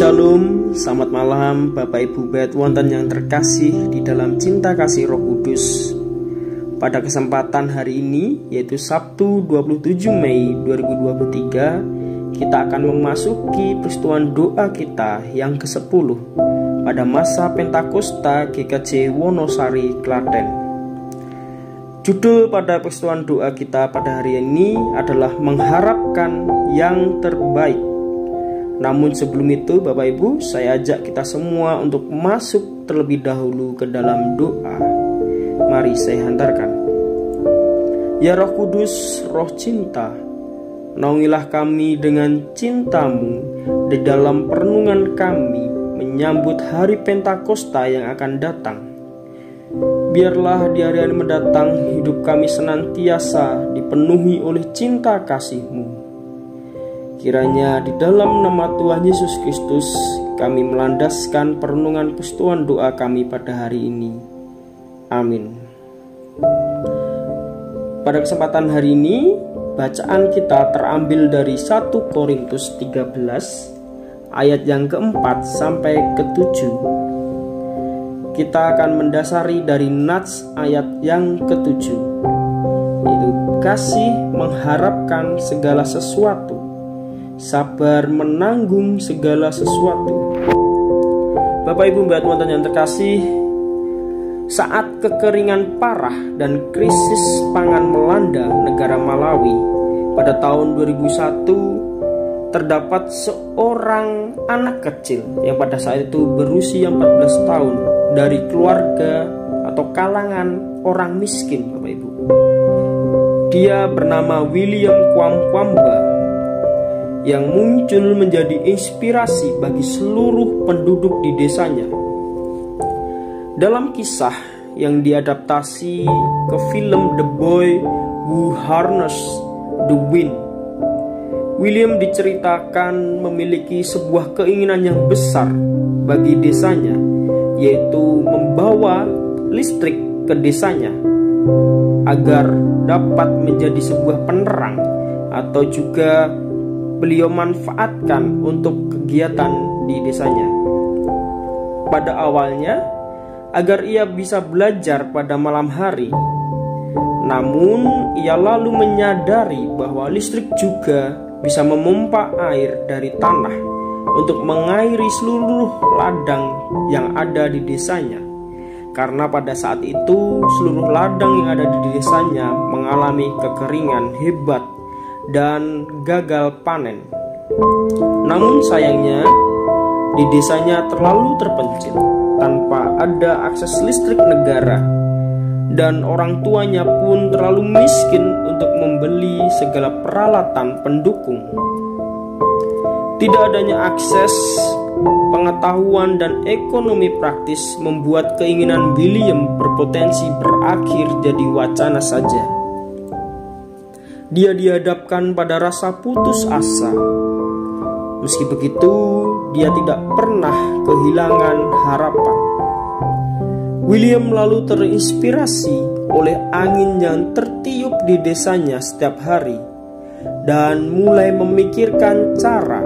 Shalom, selamat malam Bapak Ibu Bait wonten yang terkasih di dalam cinta kasih Roh Kudus. Pada kesempatan hari ini, yaitu Sabtu 27 Mei 2023, kita akan memasuki peristiwa doa kita yang ke-10 pada masa Pentakosta GKJ Wonosari, Klaten. Judul pada peristiwa doa kita pada hari ini adalah mengharapkan yang terbaik. Namun sebelum itu Bapak Ibu, saya ajak kita semua untuk masuk terlebih dahulu ke dalam doa. Mari saya hantarkan. Ya Roh Kudus, Roh cinta, naungilah kami dengan cinta-Mu di dalam perenungan kami menyambut hari Pentakosta yang akan datang. Biarlah di hari-hari mendatang hidup kami senantiasa dipenuhi oleh cinta kasih-Mu. Kiranya di dalam nama Tuhan Yesus Kristus kami melandaskan perenungan peristiwa doa kami pada hari ini. Amin. Pada kesempatan hari ini, bacaan kita terambil dari 1 Korintus 13 ayat yang keempat sampai ke-7. Kita akan mendasari dari nats ayat yang ke-7, yaitu kasih mengharapkan segala sesuatu, sabar menanggung segala sesuatu. Bapak Ibu Bait wonten yang terkasih, saat kekeringan parah dan krisis pangan melanda negara Malawi pada tahun 2001, terdapat seorang anak kecil yang pada saat itu berusia 14 tahun dari keluarga atau kalangan orang miskin, Bapak Ibu. Dia bernama William Kwamkwamba, yang muncul menjadi inspirasi bagi seluruh penduduk di desanya. Dalam kisah yang diadaptasi ke film The Boy Who Harnessed the Wind, William diceritakan memiliki sebuah keinginan yang besar bagi desanya, yaitu membawa listrik ke desanya agar dapat menjadi sebuah penerang, atau juga beliau manfaatkan untuk kegiatan di desanya. Pada awalnya, agar ia bisa belajar pada malam hari. Namun, ia lalu menyadari bahwa listrik juga bisa memompa air dari tanah untuk mengairi seluruh ladang yang ada di desanya. Karena pada saat itu, seluruh ladang yang ada di desanya mengalami kekeringan hebat dan gagal panen. Namun sayangnya, di desanya terlalu terpencil, tanpa ada akses listrik negara, dan orang tuanya pun terlalu miskin untuk membeli segala peralatan pendukung. Tidak adanya akses, pengetahuan, dan ekonomi praktis membuat keinginan William berpotensi berakhir jadi wacana saja. Dia dihadapkan pada rasa putus asa. Meski begitu, dia tidak pernah kehilangan harapan. William lalu terinspirasi oleh angin yang tertiup di desanya setiap hari dan mulai memikirkan cara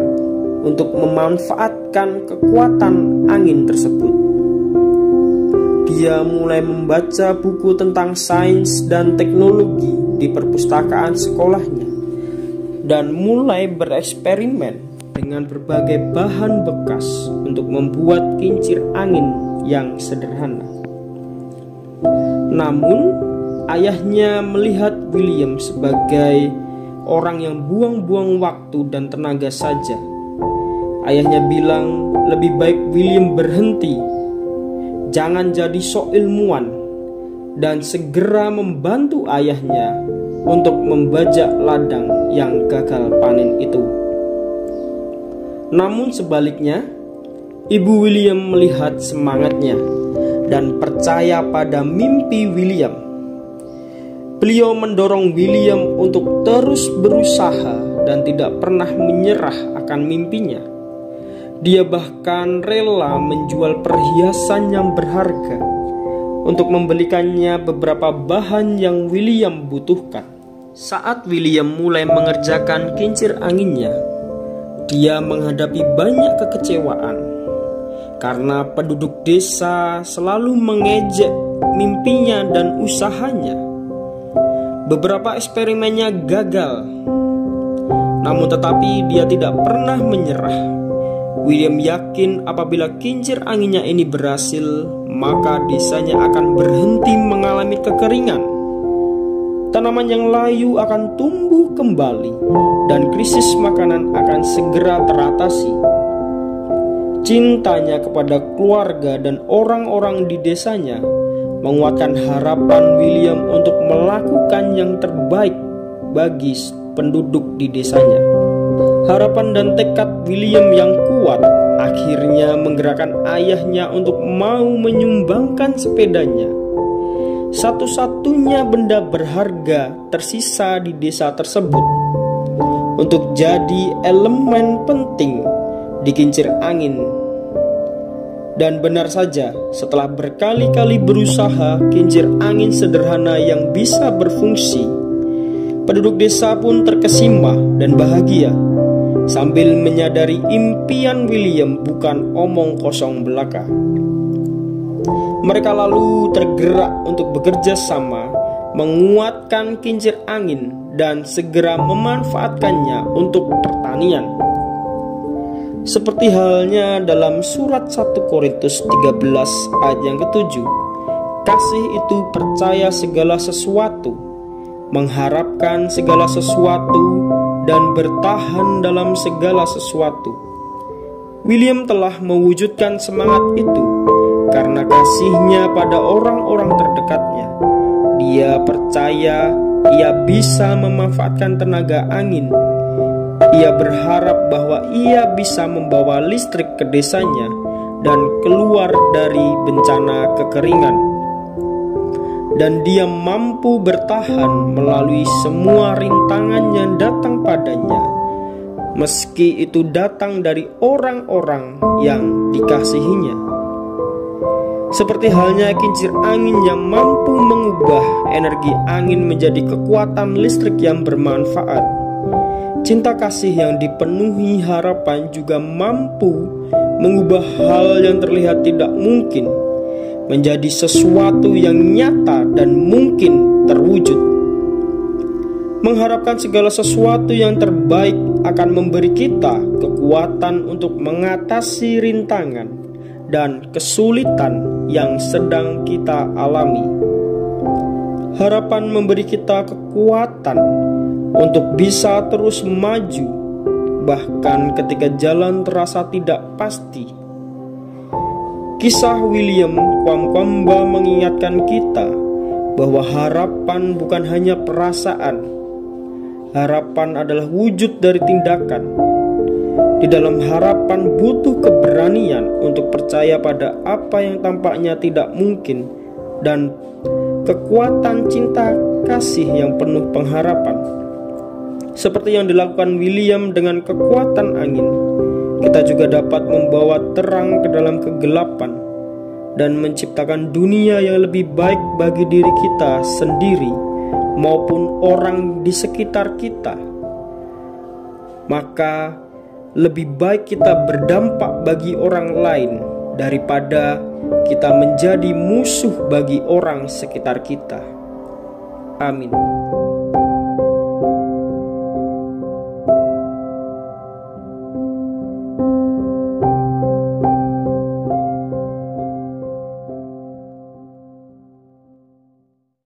untuk memanfaatkan kekuatan angin tersebut. Dia mulai membaca buku tentang sains dan teknologi di perpustakaan sekolahnya dan mulai bereksperimen dengan berbagai bahan bekas untuk membuat kincir angin yang sederhana. Namun, ayahnya melihat William sebagai orang yang buang-buang waktu dan tenaga saja. Ayahnya bilang, lebih baik William berhenti, jangan jadi sok ilmuwan, dan segera membantu ayahnya untuk membajak ladang yang gagal panen itu. Namun sebaliknya, Ibu William melihat semangatnya dan percaya pada mimpi William. Beliau mendorong William untuk terus berusaha dan tidak pernah menyerah akan mimpinya. Dia bahkan rela menjual perhiasan yang berharga untuk membelikannya beberapa bahan yang William butuhkan. Saat William mulai mengerjakan kincir anginnya, Dia menghadapi banyak kekecewaan karena penduduk desa selalu mengejek mimpinya dan usahanya. Beberapa eksperimennya gagal, namun tetapi dia tidak pernah menyerah. William yakin apabila kincir anginnya ini berhasil, maka desanya akan berhenti mengalami kekeringan. Tanaman yang layu akan tumbuh kembali dan krisis makanan akan segera teratasi. Cintanya kepada keluarga dan orang-orang di desanya menguatkan harapan William untuk melakukan yang terbaik bagi penduduk di desanya. Harapan dan tekad William yang kuat akhirnya menggerakkan ayahnya untuk mau menyumbangkan sepedanya, satu-satunya benda berharga tersisa di desa tersebut, untuk jadi elemen penting di kincir angin. Dan benar saja, setelah berkali-kali berusaha kincir angin sederhana yang bisa berfungsi, penduduk desa pun terkesima dan bahagia, sambil menyadari impian William bukan omong kosong belaka. Mereka lalu tergerak untuk bekerja sama, menguatkan kincir angin dan segera memanfaatkannya untuk pertanian. Seperti halnya dalam surat 1 Korintus 13 ayat yang ke-7, kasih itu percaya segala sesuatu, mengharapkan segala sesuatu, dan bertahan dalam segala sesuatu. William telah mewujudkan semangat itu karena kasihnya pada orang-orang terdekatnya. Dia percaya ia bisa memanfaatkan tenaga angin. Ia berharap bahwa ia bisa membawa listrik ke desanya dan keluar dari bencana kekeringan. Dan dia mampu bertahan melalui semua rintangan yang datang padanya, meski itu datang dari orang-orang yang dikasihinya. Seperti halnya kincir angin yang mampu mengubah energi angin menjadi kekuatan listrik yang bermanfaat, cinta kasih yang dipenuhi harapan juga mampu mengubah hal yang terlihat tidak mungkin menjadi sesuatu yang nyata dan mungkin terwujud. Mengharapkan segala sesuatu yang terbaik akan memberi kita kekuatan untuk mengatasi rintangan dan kesulitan yang sedang kita alami. Harapan memberi kita kekuatan untuk bisa terus maju, bahkan ketika jalan terasa tidak pasti. Kisah William Kwakwamba mengingatkan kita bahwa harapan bukan hanya perasaan. Harapan adalah wujud dari tindakan. Di dalam harapan butuh keberanian untuk percaya pada apa yang tampaknya tidak mungkin, dan kekuatan cinta kasih yang penuh pengharapan. Seperti yang dilakukan William dengan kekuatan angin, kita juga dapat membawa terang ke dalam kegelapan dan menciptakan dunia yang lebih baik bagi diri kita sendiri maupun orang di sekitar kita. Maka lebih baik kita berdampak bagi orang lain daripada kita menjadi musuh bagi orang sekitar kita. Amin.